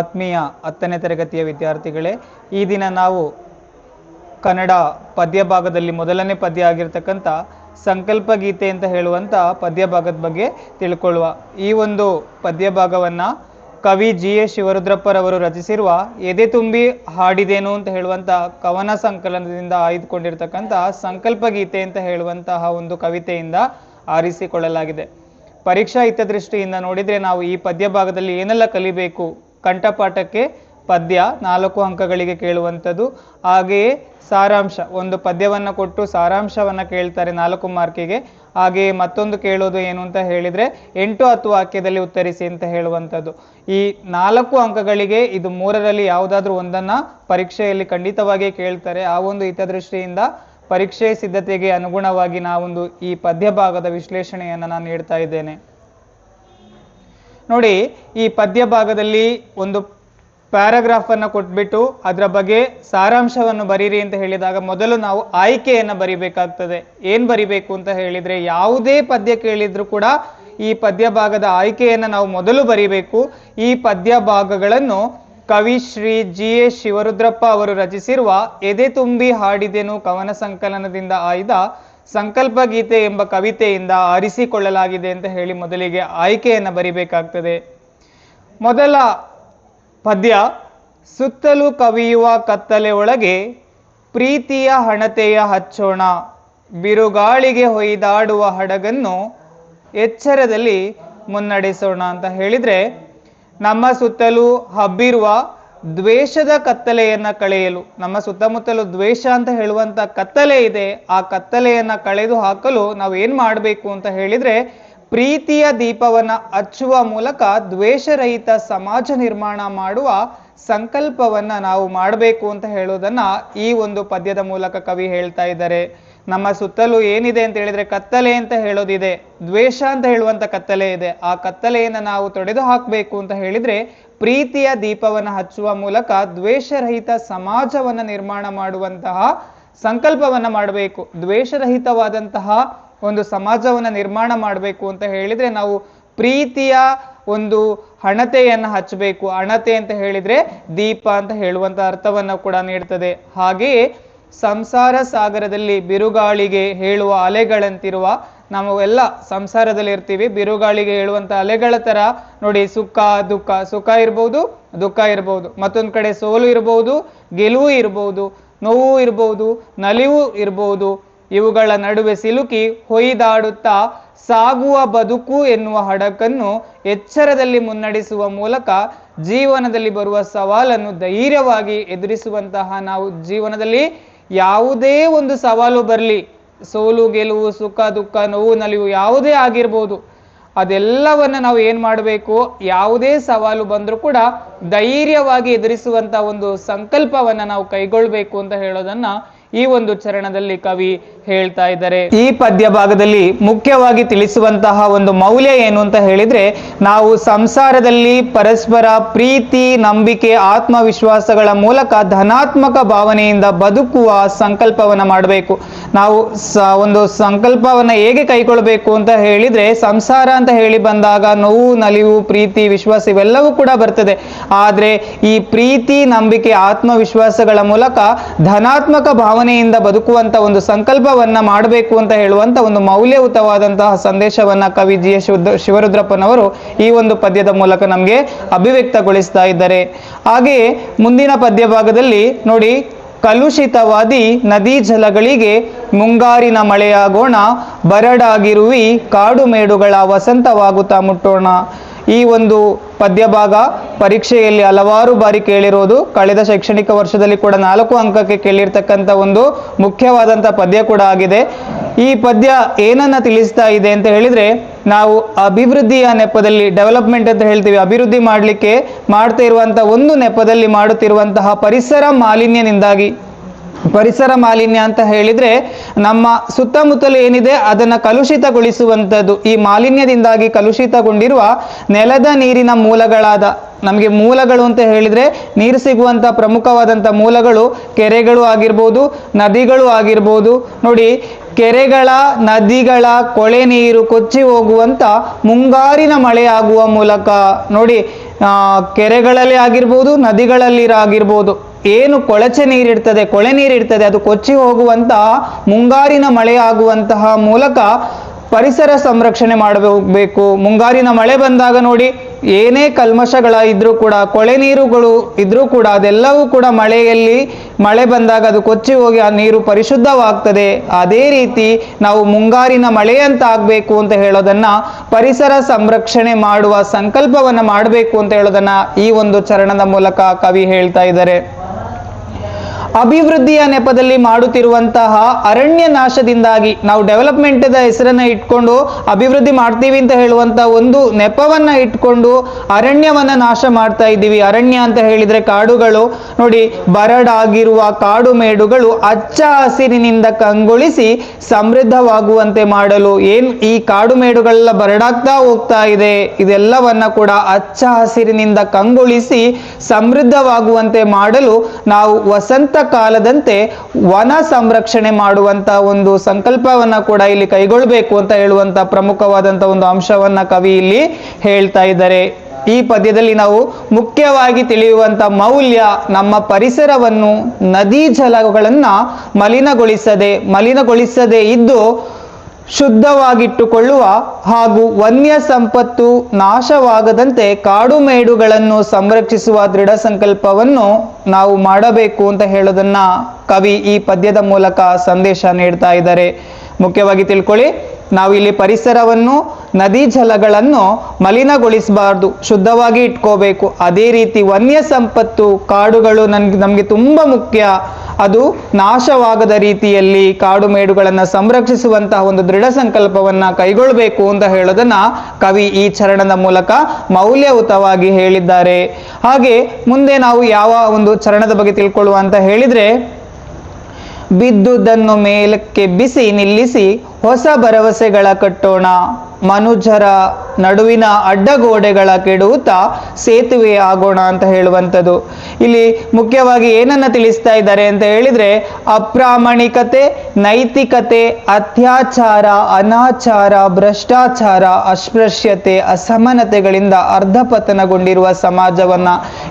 ಆತ್ಮೀಯ 10ನೇ ತರಗತಿಯ ವಿದ್ಯಾರ್ಥಿಗಳೇ, ಈ ದಿನ ನಾವು ಕನ್ನಡ ಪದ್ಯ ಭಾಗದಲ್ಲಿ ಮೊದಲನೇ ಪದ್ಯ ಆಗಿರ್ತಕ್ಕಂಥ ಸಂಕಲ್ಪ ಗೀತೆ ಅಂತ ಹೇಳುವಂಥ ಪದ್ಯ ಭಾಗದ ಬಗ್ಗೆ ತಿಳ್ಕೊಳ್ಳುವ. ಈ ಒಂದು ಪದ್ಯ ಭಾಗವನ್ನು ಕವಿ G.S. ಶಿವರುದ್ರಪ್ಪರವರು ರಚಿಸಿರುವ ಎದೆ ತುಂಬಿ ಹಾಡಿದೇನು ಅಂತ ಹೇಳುವಂಥ ಕವನ ಸಂಕಲನದಿಂದ ಆಯ್ದುಕೊಂಡಿರ್ತಕ್ಕಂಥ ಸಂಕಲ್ಪ ಗೀತೆ ಅಂತ ಹೇಳುವಂತಹ ಒಂದು ಕವಿತೆಯಿಂದ ಆರಿಸಿಕೊಳ್ಳಲಾಗಿದೆ. ಪರೀಕ್ಷಾ ಹಿತದೃಷ್ಟಿಯಿಂದ ನೋಡಿದರೆ ನಾವು ಈ ಪದ್ಯ ಭಾಗದಲ್ಲಿ ಏನೆಲ್ಲ ಕಲಿಬೇಕು, ಕಂಠಪಾಠಕ್ಕೆ ಪದ್ಯ 4 ಅಂಕಗಳಿಗೆ ಕೇಳುವಂಥದ್ದು, ಹಾಗೆಯೇ ಸಾರಾಂಶ, ಒಂದು ಪದ್ಯವನ್ನು ಕೊಟ್ಟು ಸಾರಾಂಶವನ್ನು ಕೇಳ್ತಾರೆ 4 ಮಾರ್ಕಿಗೆ. ಹಾಗೆಯೇ ಮತ್ತೊಂದು ಕೇಳೋದು ಏನು ಅಂತ ಹೇಳಿದರೆ 8-10 ವಾಕ್ಯದಲ್ಲಿ ಉತ್ತರಿಸಿ ಅಂತ ಹೇಳುವಂಥದ್ದು. ಈ 4 ಅಂಕಗಳಿಗೆ ಇದು 3ರಲ್ಲಿ ಯಾವುದಾದ್ರೂ ಒಂದನ್ನು ಪರೀಕ್ಷೆಯಲ್ಲಿ ಖಂಡಿತವಾಗಿ ಕೇಳ್ತಾರೆ. ಆ ಒಂದು ಹಿತದೃಷ್ಟಿಯಿಂದ ಪರೀಕ್ಷೆ ಸಿದ್ಧತೆಗೆ ಅನುಗುಣವಾಗಿ ನಾವೊಂದು ಈ ಪದ್ಯ ಭಾಗದ ವಿಶ್ಲೇಷಣೆಯನ್ನು ನಾನು ನೀಡ್ತಾ ಇದ್ದೇನೆ. ನೋಡಿ, ಈ ಪದ್ಯ ಭಾಗದಲ್ಲಿ ಒಂದು ಪ್ಯಾರಾಗ್ರಾಫನ್ನು ಕೊಟ್ಬಿಟ್ಟು ಅದರ ಬಗ್ಗೆ ಸಾರಾಂಶವನ್ನು ಬರೀರಿ ಅಂತ ಹೇಳಿದಾಗ ಮೊದಲು ನಾವು ಆಯ್ಕೆಯನ್ನು ಬರಿಬೇಕಾಗ್ತದೆ. ಏನು ಬರಿಬೇಕು ಅಂತ ಹೇಳಿದರೆ, ಯಾವುದೇ ಪದ್ಯ ಕೇಳಿದ್ರು ಕೂಡ ಈ ಪದ್ಯ ಭಾಗದ ಆಯ್ಕೆಯನ್ನು ನಾವು ಮೊದಲು ಬರಿಬೇಕು. ಈ ಪದ್ಯ ಭಾಗಗಳನ್ನು ಕವಿ ಶ್ರೀ G.S. ಶಿವರುದ್ರಪ್ಪ ಅವರು ರಚಿಸಿರುವ ಎದೆ ತುಂಬಿ ಹಾಡಿದೆನು ಕವನ ಸಂಕಲನದಿಂದ ಆಯ್ದ ಸಂಕಲ್ಪ ಗೀತೆ ಎಂಬ ಕವಿತೆಯಿಂದ ಆರಿಸಿಕೊಳ್ಳಲಾಗಿದೆ ಅಂತ ಹೇಳಿ ಮೊದಲಿಗೆ ಆಯ್ಕೆಯನ್ನು ಬರಿಬೇಕಾಗ್ತದೆ. ಮೊದಲ ಪದ್ಯ, ಸುತ್ತಲೂ ಕವಿಯುವ ಕತ್ತಲೆ ಒಳಗೆ ಪ್ರೀತಿಯ ಹಣತೆಯ ಹಚ್ಚೋಣ, ಬಿರುಗಾಳಿಗೆ ಹೊಯ್ದಾಡುವ ಹಡಗನ್ನು ಎಚ್ಚರದಲ್ಲಿ ಮುನ್ನಡೆಸೋಣ ಅಂತ ಹೇಳಿದರೆ, ನಮ್ಮ ಸುತ್ತಲೂ ಹಬ್ಬಿರುವ ದ್ವೇಷದ ಕತ್ತಲೆಯನ್ನು ಕಳೆಯಲು, ನಮ್ಮ ಸುತ್ತಮುತ್ತಲು ದ್ವೇಷ ಅಂತ ಹೇಳುವಂಥ ಕತ್ತಲೆ ಇದೆ, ಆ ಕತ್ತಲೆಯನ್ನು ಕಳೆದು ಹಾಕಲು ನಾವು ಏನು ಮಾಡಬೇಕು ಅಂತ ಹೇಳಿದರೆ, ಪ್ರೀತಿಯ ದೀಪವನ್ನು ಹಚ್ಚುವ ಮೂಲಕ ದ್ವೇಷರಹಿತ ಸಮಾಜ ನಿರ್ಮಾಣ ಮಾಡುವ ಸಂಕಲ್ಪವನ್ನು ನಾವು ಮಾಡಬೇಕು ಅಂತ ಹೇಳೋದನ್ನು ಈ ಒಂದು ಪದ್ಯದ ಮೂಲಕ ಕವಿ ಹೇಳ್ತಾ ಇದ್ದಾರೆ. ನಮ್ಮ ಸುತ್ತಲೂ ಏನಿದೆ ಅಂತ ಹೇಳಿದರೆ ಕತ್ತಲೆ ಅಂತ ಹೇಳೋದಿದೆ, ದ್ವೇಷ ಅಂತ ಹೇಳುವಂಥ ಕತ್ತಲೆ ಇದೆ. ಆ ಕತ್ತಲೆಯನ್ನು ನಾವು ತೊಡೆದು ಹಾಕಬೇಕು ಅಂತ ಹೇಳಿದರೆ ಪ್ರೀತಿಯ ದೀಪವನ್ನು ಹಚ್ಚುವ ಮೂಲಕ ದ್ವೇಷರಹಿತ ಸಮಾಜವನ್ನು ನಿರ್ಮಾಣ ಮಾಡುವಂತಹ ಸಂಕಲ್ಪವನ್ನು ಮಾಡಬೇಕು. ದ್ವೇಷರಹಿತವಾದಂತಹ ಒಂದು ಸಮಾಜವನ್ನು ನಿರ್ಮಾಣ ಮಾಡಬೇಕು ಅಂತ ಹೇಳಿದರೆ ನಾವು ಪ್ರೀತಿಯ ಒಂದು ಹಣತೆಯನ್ನು ಹಚ್ಚಬೇಕು. ಹಣತೆ ಅಂತ ಹೇಳಿದರೆ ದೀಪ ಅಂತ ಹೇಳುವಂಥ ಅರ್ಥವನ್ನು ಕೂಡ ನೀಡ್ತದೆ. ಹಾಗೆಯೇ ಸಂಸಾರ ಸಾಗರದಲ್ಲಿ ಬಿರುಗಾಳಿಗೆ ಹೇಳುವ ಅಲೆಗಳಂತಿರುವ, ನಾವೆಲ್ಲ ಸಂಸಾರದಲ್ಲಿ ಇರ್ತೀವಿ, ಬಿರುಗಾಳಿಗೆ ಹೇಳುವಂಥ ಅಲೆಗಳ ಥರ ನೋಡಿ, ಸುಖ ದುಃಖ, ಸುಖ ಇರ್ಬೋದು, ದುಃಖ ಇರ್ಬೋದು, ಮತ್ತೊಂದು ಕಡೆ ಸೋಲು ಇರ್ಬೋದು, ಗೆಲುವು ಇರ್ಬೋದು, ನೋವು ಇರ್ಬೋದು, ನಲಿವು ಇರ್ಬೋದು, ಇವುಗಳ ನಡುವೆ ಸಿಲುಕಿ ಹೊಯ್ದಾಡುತ್ತಾ ಸಾಗುವ ಬದುಕು ಎನ್ನುವ ಹಡಗನ್ನು ಎಚ್ಚರದಲ್ಲಿ ಮುನ್ನಡೆಸುವ ಮೂಲಕ ಜೀವನದಲ್ಲಿ ಬರುವ ಸವಾಲನ್ನು ಧೈರ್ಯವಾಗಿ ಎದುರಿಸುವಂತಹ, ನಾವು ಜೀವನದಲ್ಲಿ ಯಾವುದೇ ಒಂದು ಸವಾಲು ಬರಲಿ, ಸೋಲು ಗೆಲುವು, ಸುಖ ದುಃಖ, ನೋವು ನಲಿವು ಯಾವುದೇ ಆಗಿರ್ಬೋದು, ಅದೆಲ್ಲವನ್ನು ನಾವು ಏನು ಮಾಡಬೇಕು, ಯಾವುದೇ ಸವಾಲು ಬಂದರೂ ಕೂಡ ಧೈರ್ಯವಾಗಿ ಎದುರಿಸುವಂಥ ಒಂದು ಸಂಕಲ್ಪವನ್ನು ನಾವು ಕೈಗೊಳ್ಳಬೇಕು ಅಂತ ಹೇಳೋದನ್ನ ಈ ಒಂದು ಚರಣದಲ್ಲಿ ಕವಿ ಹೇಳ್ತಾ ಇದ್ದಾರೆ. ಈ ಪದ್ಯ ಭಾಗದಲ್ಲಿ ಮುಖ್ಯವಾಗಿ ತಿಳಿಸುವಂತಹ ಒಂದು ಮೌಲ್ಯ ಏನು ಅಂತ ಹೇಳಿದ್ರೆ, ನಾವು ಸಂಸಾರದಲ್ಲಿ ಪರಸ್ಪರ ಪ್ರೀತಿ, ನಂಬಿಕೆ, ಆತ್ಮವಿಶ್ವಾಸಗಳ ಮೂಲಕ ಧನಾತ್ಮಕ ಭಾವನೆಯಿಂದ ಬದುಕುವ ಸಂಕಲ್ಪವನ್ನು ಮಾಡಬೇಕು. ನಾವು ಒಂದು ಸಂಕಲ್ಪವನ್ನು ಹೇಗೆ ಕೈಗೊಳ್ಳಬೇಕು ಅಂತ ಹೇಳಿದ್ರೆ, ಸಂಸಾರ ಅಂತ ಹೇಳಿ ಬಂದಾಗ ನೋವು, ನಲಿವು, ಪ್ರೀತಿ, ವಿಶ್ವಾಸ ಇವೆಲ್ಲವೂ ಕೂಡ ಬರ್ತದೆ. ಆದರೆ ಈ ಪ್ರೀತಿ, ನಂಬಿಕೆ, ಆತ್ಮವಿಶ್ವಾಸಗಳ ಮೂಲಕ ಧನಾತ್ಮಕ ಭಾವನೆಯಿಂದ ಬದುಕುವಂತ ಒಂದು ಸಂಕಲ್ಪವನ್ನ ಮಾಡಬೇಕು ಅಂತ ಹೇಳುವಂತ ಒಂದು ಮೌಲ್ಯಯುತವಾದಂತಹ ಸಂದೇಶವನ್ನ ಕವಿ G.S. ಶಿವರುದ್ರಪ್ಪನವರು ಈ ಒಂದು ಪದ್ಯದ ಮೂಲಕ ನಮಗೆ ಅಭಿವ್ಯಕ್ತಗೊಳಿಸ್ತಾ ಇದ್ದಾರೆ. ಹಾಗೆಯೇ ಮುಂದಿನ ಪದ್ಯ ಭಾಗದಲ್ಲಿ ನೋಡಿ, ಕಲುಷಿತವಾದಿ ನದಿ ಜಲಗಳಿಗೆ ಮುಂಗಾರಿನ ಮಳೆಯಾಗೋಣ, ಬರಡಾಗಿರುವಿ ಕಾಡು ಮೇಡುಗಳ ವಸಂತವಾಗುತ್ತಾ ಮುಟ್ಟೋಣ. ಈ ಒಂದು ಪದ್ಯ ಭಾಗ ಪರೀಕ್ಷೆಯಲ್ಲಿ ಹಲವಾರು ಬಾರಿ ಕೇಳಿರೋದು, ಕಳೆದ ಶೈಕ್ಷಣಿಕ ವರ್ಷದಲ್ಲಿ ಕೂಡ 4 ಅಂಕಕ್ಕೆ ಕೇಳಿರ್ತಕ್ಕಂಥ ಒಂದು ಮುಖ್ಯವಾದಂಥ ಪದ್ಯ ಕೂಡ ಆಗಿದೆ. ಈ ಪದ್ಯ ಏನನ್ನ ತಿಳಿಸ್ತಾ ಇದೆ ಅಂತ ಹೇಳಿದ್ರೆ, ನಾವು ಅಭಿವೃದ್ಧಿಯ ನೆಪದಲ್ಲಿ, ಡೆವಲಪ್ಮೆಂಟ್ ಅಂತ ಹೇಳ್ತೀವಿ, ಅಭಿವೃದ್ಧಿ ಮಾಡಲಿಕ್ಕೆ ಮಾಡ್ತಾ ಇರುವಂತಹ ಒಂದು ನೆಪದಲ್ಲಿ ಮಾಡುತ್ತಿರುವಂತಹ ಪರಿಸರ ಮಾಲಿನ್ಯದಿಂದಾಗಿ, ಪರಿಸರ ಮಾಲಿನ್ಯ ಅಂತ ಹೇಳಿದ್ರೆ ನಮ್ಮ ಸುತ್ತಮುತ್ತಲು ಏನಿದೆ ಅದನ್ನ ಕಲುಷಿತಗೊಳಿಸುವಂಥದ್ದು. ಈ ಮಾಲಿನ್ಯದಿಂದಾಗಿ ಕಲುಷಿತಗೊಂಡಿರುವ ನೆಲದ ನೀರಿನ ಮೂಲಗಳಾದ, ನಮಗೆ ಮೂಲಗಳು ಅಂತ ಹೇಳಿದ್ರೆ ನೀರು ಸಿಗುವಂತ ಪ್ರಮುಖವಾದಂಥ ಮೂಲಗಳು ಕೆರೆಗಳು ಆಗಿರ್ಬೋದು, ನದಿಗಳು ಆಗಿರ್ಬೋದು. ನೋಡಿ, ಕೆರೆಗಳ, ನದಿಗಳ ಕೊಳೆ ನೀರು ಕೊಚ್ಚಿ ಹೋಗುವಂತ ಮುಂಗಾರಿನ ಮಳೆ ಆಗುವ ಮೂಲಕ ನೋಡಿ ಕೆರೆಗಳಲ್ಲಿ ಆಗಿರ್ಬೋದು, ನದಿಗಳಲ್ಲಿ ಆಗಿರ್ಬೋದು, ಏನು ಕೊಳಚೆ ನೀರಿರ್ತದೆ, ಕೊಳೆ ನೀರಿರ್ತದೆ, ಅದು ಕೊಚ್ಚಿ ಹೋಗುವಂತಹ ಮುಂಗಾರಿನ ಮಳೆ ಆಗುವಂತಹ ಮೂಲಕ ಪರಿಸರ ಸಂರಕ್ಷಣೆ ಮಾಡಬೇಕು. ಮುಂಗಾರಿನ ಮಳೆ ಬಂದಾಗ ನೋಡಿ, ಏನೇ ಕಲ್ಮಶಗಳ ಇದ್ರೂ ಕೂಡ, ಕೊಳೆ ನೀರುಗಳು ಇದ್ರೂ ಕೂಡ, ಅದೆಲ್ಲವೂ ಕೂಡ ಮಳೆ ಬಂದಾಗ ಅದು ಕೊಚ್ಚಿ ಹೋಗಿ ಆ ನೀರು ಪರಿಶುದ್ಧವಾಗ್ತದೆ. ಅದೇ ರೀತಿ ನಾವು ಮುಂಗಾರಿನ ಮಳೆಯಂತ ಆಗ್ಬೇಕು ಅಂತ ಹೇಳೋದನ್ನ, ಪರಿಸರ ಸಂರಕ್ಷಣೆ ಮಾಡುವ ಸಂಕಲ್ಪವನ್ನ ಮಾಡಬೇಕು ಅಂತ ಹೇಳೋದನ್ನ ಈ ಒಂದು ಚರಣದ ಮೂಲಕ ಕವಿ ಹೇಳ್ತಾ ಇದ್ದಾರೆ. ಅಭಿವೃದ್ಧಿಯ ನೆಪದಲ್ಲಿ ಮಾಡುತ್ತಿರುವಂತಹ ಅರಣ್ಯ ನಾಶದಿಂದಾಗಿ, ನಾವು ಡೆವಲಪ್ಮೆಂಟ್ ಹೆಸರನ್ನ ಇಟ್ಕೊಂಡು ಅಭಿವೃದ್ಧಿ ಮಾಡ್ತೀವಿ ಅಂತ ಹೇಳುವಂತಹ ಒಂದು ನೆಪವನ್ನ ಇಟ್ಕೊಂಡು ಅರಣ್ಯವನ್ನ ನಾಶ ಮಾಡ್ತಾ ಇದ್ದೀವಿ. ಅರಣ್ಯ ಅಂತ ಹೇಳಿದ್ರೆ ಕಾಡುಗಳು ನೋಡಿ, ಬರಡಾಗಿರುವ ಕಾಡು ಮೇಡುಗಳು ಹಚ್ಚ ಹಸಿರಿನಿಂದ ಕಂಗೊಳಿಸಿ ಸಮೃದ್ಧವಾಗುವಂತೆ ಮಾಡಲು, ಈ ಕಾಡು ಮೇಡುಗಳೆಲ್ಲ ಬರಡಾಗ್ತಾ ಹೋಗ್ತಾ ಇದೆ, ಇದೆಲ್ಲವನ್ನ ಕೂಡ ಹಚ್ಚ ಹಸಿರಿನಿಂದ ಕಂಗೊಳಿಸಿ ಸಮೃದ್ಧವಾಗುವಂತೆ ಮಾಡಲು ನಾವು ವಸಂತ ಕಾಲದಂತೆ ವನ ಸಂರಕ್ಷಣೆ ಮಾಡುವಂತ ಒಂದು ಸಂಕಲ್ಪವನ್ನ ಕೂಡ ಇಲ್ಲಿ ಕೈಗೊಳ್ಳಬೇಕು ಅಂತ ಹೇಳುವಂತ ಪ್ರಮುಖವಾದಂತ ಒಂದು ಅಂಶವನ್ನ ಕವಿ ಇಲ್ಲಿ ಹೇಳ್ತಾ ಇದ್ದಾರೆ. ಈ ಪದ್ಯದಲ್ಲಿ ನಾವು ಮುಖ್ಯವಾಗಿ ತಿಳಿಯುವಂತ ಮೌಲ್ಯ, ನಮ್ಮ ಪರಿಸರವನ್ನು ನದಿ ಜಲಗಳನ್ನ ಮಲಿನಗೊಳಿಸದೆ ಇದ್ದು ಶುದ್ಧವಾಗಿಟ್ಟುಕೊಳ್ಳುವ ಹಾಗೂ ವನ್ಯ ಸಂಪತ್ತು ನಾಶವಾಗದಂತೆ ಕಾಡು ಮೇಡುಗಳನ್ನು ಸಂರಕ್ಷಿಸುವ ದೃಢ ಸಂಕಲ್ಪವನ್ನು ನಾವು ಮಾಡಬೇಕು ಅಂತ ಹೇಳೋದನ್ನ ಕವಿ ಈ ಪದ್ಯದ ಮೂಲಕ ಸಂದೇಶ ನೀಡ್ತಾ ಇದ್ದಾರೆ. ಮುಖ್ಯವಾಗಿ ತಿಳ್ಕೊಳ್ಳಿ, ನಾವು ಇಲ್ಲಿ ಪರಿಸರವನ್ನು, ನದಿ ಜಲಗಳನ್ನು ಮಲಿನಗೊಳಿಸಬಾರ್ದು, ಶುದ್ಧವಾಗಿ ಇಟ್ಕೋಬೇಕು. ಅದೇ ರೀತಿ ವನ್ಯ ಸಂಪತ್ತು, ಕಾಡುಗಳು ನಮಗೆ ತುಂಬಾ ಮುಖ್ಯ, ಅದು ನಾಶವಾಗದ ರೀತಿಯಲ್ಲಿ ಕಾಡು ಮೇಡುಗಳನ್ನು ಸಂರಕ್ಷಿಸುವಂತಹ ಒಂದು ದೃಢ ಸಂಕಲ್ಪವನ್ನ ಕೈಗೊಳ್ಳಬೇಕು ಅಂತ ಹೇಳೋದನ್ನ ಕವಿ ಈ ಚರಣದ ಮೂಲಕ ಮೌಲ್ಯಯುತವಾಗಿ ಹೇಳಿದ್ದಾರೆ. ಹಾಗೆ ಮುಂದೆ ನಾವು ಯಾವ ಒಂದು ಚರಣದ ಬಗ್ಗೆ ತಿಳ್ಕೊಳ್ಳುವ ಅಂತ ಹೇಳಿದ್ರೆ, ಬಿದ್ದುದನ್ನು ಮೇಲಕ್ಕೆಬ್ಬಿಸಿ ನಿಲ್ಲಿಸಿ ಹೊಸ ಭರವಸೆಗಳ ಕಟ್ಟೋಣ, ಮನುಜರ ನಡುವಿನ ಅಡ್ಡಗೋಡೆಗಳ ಕೆಡುತ್ತಾ ಸೇತುವೆ ಆಗೋಣ ಅಂತ ಹೇಳುವಂಥದ್ದು. ಇಲ್ಲಿ ಮುಖ್ಯವಾಗಿ ಏನನ್ನ ತಿಳಿಸ್ತಾ ಇದ್ದಾರೆ ಅಂತ ಹೇಳಿದ್ರೆ, ಅಪ್ರಾಮಾಣಿಕತೆ, ನೈತಿಕತೆ, ಅತ್ಯಾಚಾರ, ಅನಾಚಾರ, ಭ್ರಷ್ಟಾಚಾರ, ಅಸ್ಪೃಶ್ಯತೆ, ಅಸಮಾನತೆಗಳಿಂದ ಅರ್ಧಪತನಗೊಂಡಿರುವ ಸಮಾಜವನ್ನ,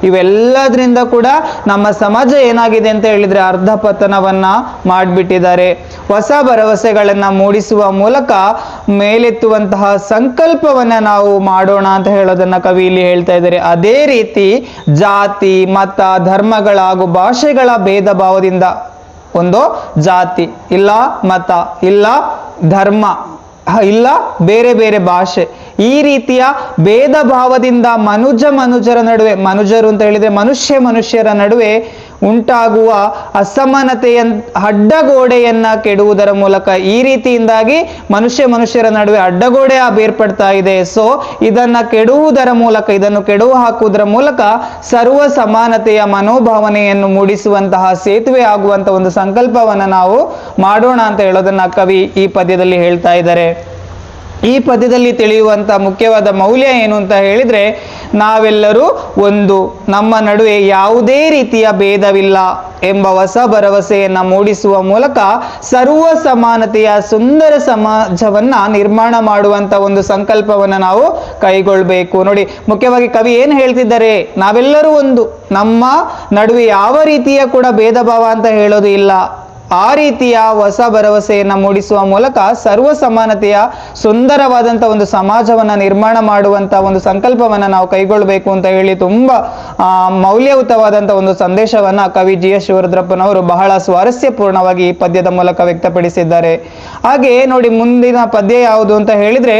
ಇವೆಲ್ಲದರಿಂದ ಕೂಡ ನಮ್ಮ ಸಮಾಜ ಏನಾಗಿದೆ ಅಂತ ಹೇಳಿದ್ರೆ ಅರ್ಧಪತನವನ್ನ ಮಾಡಿಬಿಟ್ಟಿದ್ದಾರೆ. ಹೊಸ ಭರವಸೆಗಳನ್ನ ಮೂಡಿಸುವ ಮೂಲಕ ಮೇಲೆತ್ತುವಂತಹ ಸಂಕಲ್ಪವನ್ನ ನಾವು ಮಾಡೋಣ ಅಂತ ಹೇಳೋದನ್ನ ಕವಿ ಇಲ್ಲಿ ಹೇಳ್ತಾ ಇದ್ದಾರೆ. ಅದೇ ರೀತಿ ಜಾತಿ, ಮತ, ಧರ್ಮಗಳ ಹಾಗೂ ಭಾಷೆಗಳ ಭೇದ ಭಾವದಿಂದ, ಒಂದು ಜಾತಿ ಇಲ್ಲ, ಮತ ಇಲ್ಲ, ಧರ್ಮ ಇಲ್ಲ, ಬೇರೆ ಬೇರೆ ಭಾಷೆ, ಈ ರೀತಿಯ ಭೇದ ಭಾವದಿಂದ ಮನುಜರ ನಡುವೆ, ಮನುಜರು ಅಂತ ಹೇಳಿದ್ರೆ ಮನುಷ್ಯರ ನಡುವೆ ಉಂಟಾಗುವ ಅಸಮಾನತೆಯ ಅಡ್ಡಗೋಡೆಯನ್ನ ಕೆಡುವುದರ ಮೂಲಕ, ಈ ರೀತಿಯಿಂದಾಗಿ ಮನುಷ್ಯರ ನಡುವೆ ಅಡ್ಡಗೋಡೆ ಬೇರ್ಪಡ್ತಾ ಇದೆ. ಸೊ ಇದನ್ನ ಕೆಡುವುದರ ಮೂಲಕ, ಇದನ್ನು ಕೆಡವು ಹಾಕುವುದರ ಮೂಲಕ ಸರ್ವ ಸಮಾನತೆಯ ಮನೋಭಾವನೆಯನ್ನು ಮೂಡಿಸುವಂತಹ ಸೇತುವೆ ಆಗುವಂತಹ ಒಂದು ಸಂಕಲ್ಪವನ್ನ ನಾವು ಮಾಡೋಣ ಅಂತ ಹೇಳೋದನ್ನ ಕವಿ ಈ ಪದ್ಯದಲ್ಲಿ ಹೇಳ್ತಾ ಇದ್ದಾರೆ. ಈ ಪದ್ಯದಲ್ಲಿ ತಿಳಿಯುವಂತ ಮುಖ್ಯವಾದ ಮೌಲ್ಯ ಏನು ಅಂತ ಹೇಳಿದ್ರೆ, ನಾವೆಲ್ಲರೂ ಒಂದು, ನಮ್ಮ ನಡುವೆ ಯಾವುದೇ ರೀತಿಯ ಭೇದವಿಲ್ಲ ಎಂಬ ಹೊಸ ಭರವಸೆಯನ್ನ ಮೂಡಿಸುವ ಮೂಲಕ ಸರ್ವ ಸಮಾನತೆಯ ಸುಂದರ ಸಮಾಜವನ್ನ ನಿರ್ಮಾಣ ಮಾಡುವಂತ ಒಂದು ಸಂಕಲ್ಪವನ್ನ ನಾವು ಕೈಗೊಳ್ಬೇಕು. ನೋಡಿ, ಮುಖ್ಯವಾಗಿ ಕವಿ ಏನ್ ಹೇಳ್ತಿದ್ದಾರೆ, ನಾವೆಲ್ಲರೂ ಒಂದು, ನಮ್ಮ ನಡುವೆ ಯಾವ ರೀತಿಯ ಕೂಡ ಭೇದ ಭಾವ ಅಂತ ಹೇಳೋದು ಇಲ್ಲ. ಆ ರೀತಿಯ ಹೊಸ ಭರವಸೆಯನ್ನ ಮೂಡಿಸುವ ಮೂಲಕ ಸರ್ವ ಸಮಾನತೆಯ ಸುಂದರವಾದಂಥ ಒಂದು ಸಮಾಜವನ್ನ ನಿರ್ಮಾಣ ಮಾಡುವಂತ ಒಂದು ಸಂಕಲ್ಪವನ್ನ ನಾವು ಕೈಗೊಳ್ಳಬೇಕು ಅಂತ ಹೇಳಿ ತುಂಬಾ ಮೌಲ್ಯಯುತವಾದಂಥ ಒಂದು ಸಂದೇಶವನ್ನ ಕವಿ GS ಶಿವರುದ್ರಪ್ಪನವರು ಬಹಳ ಸ್ವಾರಸ್ಯಪೂರ್ಣವಾಗಿ ಈ ಪದ್ಯದ ಮೂಲಕ ವ್ಯಕ್ತಪಡಿಸಿದ್ದಾರೆ. ಹಾಗೆ ನೋಡಿ, ಮುಂದಿನ ಪದ್ಯ ಯಾವುದು ಅಂತ ಹೇಳಿದ್ರೆ,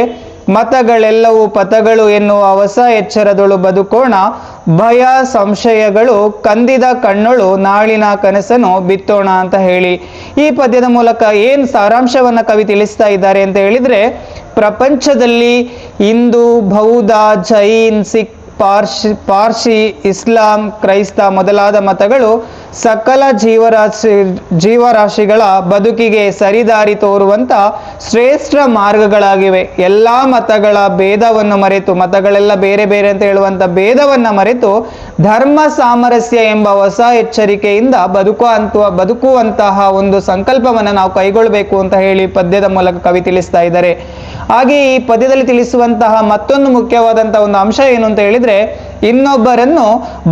ಮತಗಳೆಲ್ಲವೂ ಪಥಗಳು ಎನ್ನುವ ಹೊಸ ಎಚ್ಚರದೊಳು ಬದುಕೋಣ, ಭಯ ಸಂಶಯಗಳು ಕಂದಿದ ಕಣ್ಣೊಳು ನಾಳಿನ ಕನಸನ್ನು ಬಿತ್ತೋಣ ಅಂತ ಹೇಳಿ ಈ ಪದ್ಯದ ಮೂಲಕ ಏನ್ ಸಾರಾಂಶವನ್ನ ಕವಿ ತಿಳಿಸ್ತಾ ಇದ್ದಾರೆ ಅಂತ ಹೇಳಿದ್ರೆ, ಪ್ರಪಂಚದಲ್ಲಿ ಹಿಂದೂ, ಬೌದ್ಧ, ಜೈನ್, ಸಿಖ್, ಪಾರ್ಸಿ, ಇಸ್ಲಾಂ, ಕ್ರೈಸ್ತ ಮೊದಲಾದ ಮತಗಳು ಸಕಲ ಜೀವರಾಶಿಗಳ ಬದುಕಿಗೆ ಸರಿದಾರಿ ತೋರುವಂತ ಶ್ರೇಷ್ಠ ಮಾರ್ಗಗಳಾಗಿವೆ. ಎಲ್ಲಾ ಮತಗಳ ಭೇದವನ್ನು ಮರೆತು, ಮತಗಳೆಲ್ಲ ಬೇರೆ ಬೇರೆ ಅಂತ ಹೇಳುವಂತ ಭೇದವನ್ನ ಮರೆತು ಧರ್ಮ ಸಾಮರಸ್ಯ ಎಂಬ ಹೊಸ ಎಚ್ಚರಿಕೆಯಿಂದ ಬದುಕುವಂತಹ ಒಂದು ಸಂಕಲ್ಪವನ್ನ ನಾವು ಕೈಗೊಳ್ಳಬೇಕು ಅಂತ ಹೇಳಿ ಪದ್ಯದ ಮೂಲಕ ಕವಿ ತಿಳಿಸ್ತಾ ಇದ್ದಾರೆ. ಹಾಗೆ ಈ ಪದ್ಯದಲ್ಲಿ ತಿಳಿಸುವಂತಹ ಮತ್ತೊಂದು ಮುಖ್ಯವಾದಂತಹ ಒಂದು ಅಂಶ ಏನು ಅಂತ ಹೇಳಿದ್ರೆ, ಇನ್ನೊಬ್ಬರನ್ನು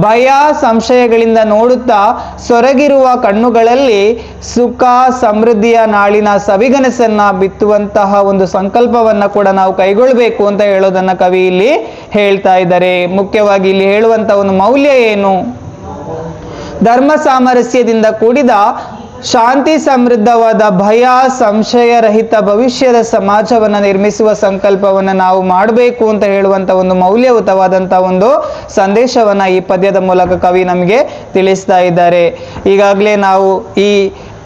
ಭಯ ಸಂಶಯಗಳಿಂದ ನೋಡುತ್ತಾ ಸೊರಗಿರುವ ಕಣ್ಣುಗಳಲ್ಲಿ ಸುಖ ಸಮೃದ್ಧಿಯ ನಾಳಿನ ಸವಿಗನಸನ್ನ ಬಿತ್ತುವಂತಹ ಒಂದು ಸಂಕಲ್ಪವನ್ನ ಕೂಡ ನಾವು ಕೈಗೊಳ್ಳಬೇಕು ಅಂತ ಹೇಳೋದನ್ನ ಕವಿ ಇಲ್ಲಿ ಹೇಳ್ತಾ ಇದ್ದಾರೆ. ಮುಖ್ಯವಾಗಿ ಇಲ್ಲಿ ಹೇಳುವಂತ ಒಂದು ಮೌಲ್ಯ ಏನು? ಧರ್ಮ ಸಾಮರಸ್ಯದಿಂದ ಕೂಡಿದ ಶಾಂತಿ ಸಮೃದ್ಧವಾದ ಭಯ ಸಂಶಯ ರಹಿತ ಭವಿಷ್ಯದ ಸಮಾಜವನ್ನು ನಿರ್ಮಿಸುವ ಸಂಕಲ್ಪವನ್ನು ನಾವು ಮಾಡಬೇಕು ಅಂತ ಹೇಳುವಂತ ಒಂದು ಮೌಲ್ಯಯುತವಾದಂತ ಒಂದು ಸಂದೇಶವನ್ನ ಈ ಪದ್ಯದ ಮೂಲಕ ಕವಿ ನಮಗೆ ತಿಳಿಸ್ತಾ ಇದ್ದಾರೆ. ಈಗಾಗಲೇ ನಾವು ಈ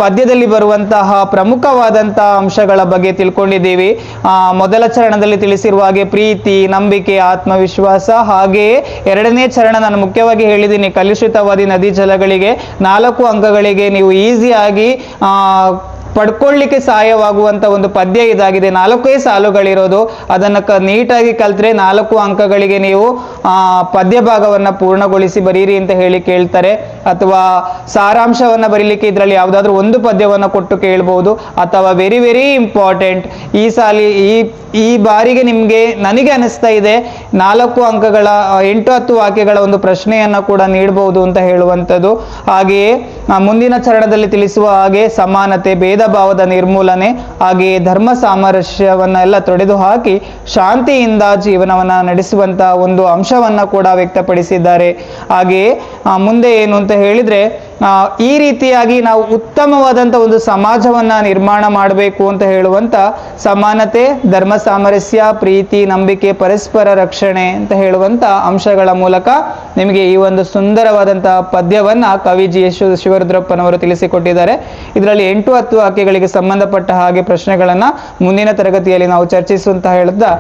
ಪದ್ಯದಲ್ಲಿ ಬರುವಂತಹ ಪ್ರಮುಖವಾದಂತಹ ಅಂಶಗಳ ಬಗ್ಗೆ ತಿಳ್ಕೊಂಡಿದ್ದೀವಿ. ಮೊದಲ ಚರಣದಲ್ಲಿ ತಿಳಿಸಿರುವ ಹಾಗೆ ಪ್ರೀತಿ, ನಂಬಿಕೆ, ಆತ್ಮವಿಶ್ವಾಸ, ಹಾಗೆಯೇ ಎರಡನೇ ಚರಣ ನಾನು ಮುಖ್ಯವಾಗಿ ಹೇಳಿದ್ದೀನಿ, ಕಲುಷಿತವಾದಿ ನದಿ ಜಲಗಳಿಗೆ 4 ಅಂಕಗಳಿಗೆ ನೀವು ಈಸಿಯಾಗಿ ಪಡ್ಕೊಳ್ಳಿಕ್ಕೆ ಸಹಾಯವಾಗುವಂತ ಒಂದು ಪದ್ಯ ಇದಾಗಿದೆ. 4 ಸಾಲುಗಳಿರೋದು, ಅದನ್ನ ನೀಟಾಗಿ ಕಲ್ತ್ರೆ 4 ಅಂಕಗಳಿಗೆ ನೀವು ಪದ್ಯ ಭಾಗವನ್ನ ಪೂರ್ಣಗೊಳಿಸಿ ಬರೀರಿ ಅಂತ ಹೇಳಿ ಕೇಳ್ತಾರೆ. ಅಥವಾ ಸಾರಾಂಶವನ್ನ ಬರೀಲಿಕ್ಕೆ ಇದರಲ್ಲಿ ಯಾವುದಾದ್ರೂ ಒಂದು ಪದ್ಯವನ್ನ ಕೊಟ್ಟು ಕೇಳ್ಬಹುದು. ಅಥವಾ ವೆರಿ ವೆರಿ ಇಂಪಾರ್ಟೆಂಟ್, ಈ ಬಾರಿಗೆ ನಿಮ್ಗೆ ನನಗೆ ಅನಿಸ್ತಾ ಇದೆ 4 ಅಂಕಗಳ 8-10 ವಾಕ್ಯಗಳ ಒಂದು ಪ್ರಶ್ನೆಯನ್ನ ಕೂಡ ನೀಡಬಹುದು ಅಂತ ಹೇಳುವಂಥದ್ದು. ಹಾಗೆಯೇ ಮುಂದಿನ ಚರಣದಲ್ಲಿ ತಿಳಿಸುವ ಹಾಗೆ ಸಮಾನತೆ, ಭೇದ ಭಾವದ ನಿರ್ಮೂಲನೆ, ಹಾಗೆಯೇ ಧರ್ಮ ಸಾಮರಸ್ಯವನ್ನೆಲ್ಲ ತೊಡೆದು ಹಾಕಿ ಶಾಂತಿಯಿಂದ ಜೀವನವನ್ನ ನಡೆಸುವಂತಹ ಒಂದು ಅಂಶವನ್ನ ಕೂಡ ವ್ಯಕ್ತಪಡಿಸಿದ್ದಾರೆ. ಹಾಗೆಯೇ ಮುಂದೆ ಏನು ಅಂತ ಹೇಳಿದ್ರೆ, ಈ ರೀತಿಯಾಗಿ ನಾವು ಉತ್ತಮವಾದಂಥ ಒಂದು ಸಮಾಜವನ್ನ ನಿರ್ಮಾಣ ಮಾಡಬೇಕು ಅಂತ ಹೇಳುವಂತ ಸಮಾನತೆ, ಧರ್ಮ ಸಾಮರಸ್ಯ, ಪ್ರೀತಿ, ನಂಬಿಕೆ, ಪರಸ್ಪರ ರಕ್ಷಣೆ ಅಂತ ಹೇಳುವಂತ ಅಂಶಗಳ ಮೂಲಕ ನಿಮಗೆ ಈ ಒಂದು ಸುಂದರವಾದಂತಹ ಪದ್ಯವನ್ನ ಕವಿ ಜಿ ಎಸ್ ಶಿವರುದ್ರಪ್ಪನವರು ತಿಳಿಸಿಕೊಟ್ಟಿದ್ದಾರೆ. ಇದರಲ್ಲಿ 8-10 ವಾಕ್ಯಗಳಿಗೆ ಸಂಬಂಧಪಟ್ಟ ಹಾಗೆ ಪ್ರಶ್ನೆಗಳನ್ನ ಮುಂದಿನ ತರಗತಿಯಲ್ಲಿ ನಾವು ಚರ್ಚಿಸುವಂತ ಹೇಳ್ತಾ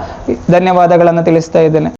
ಧನ್ಯವಾದಗಳನ್ನು ತಿಳಿಸ್ತಾ ಇದ್ದೇನೆ.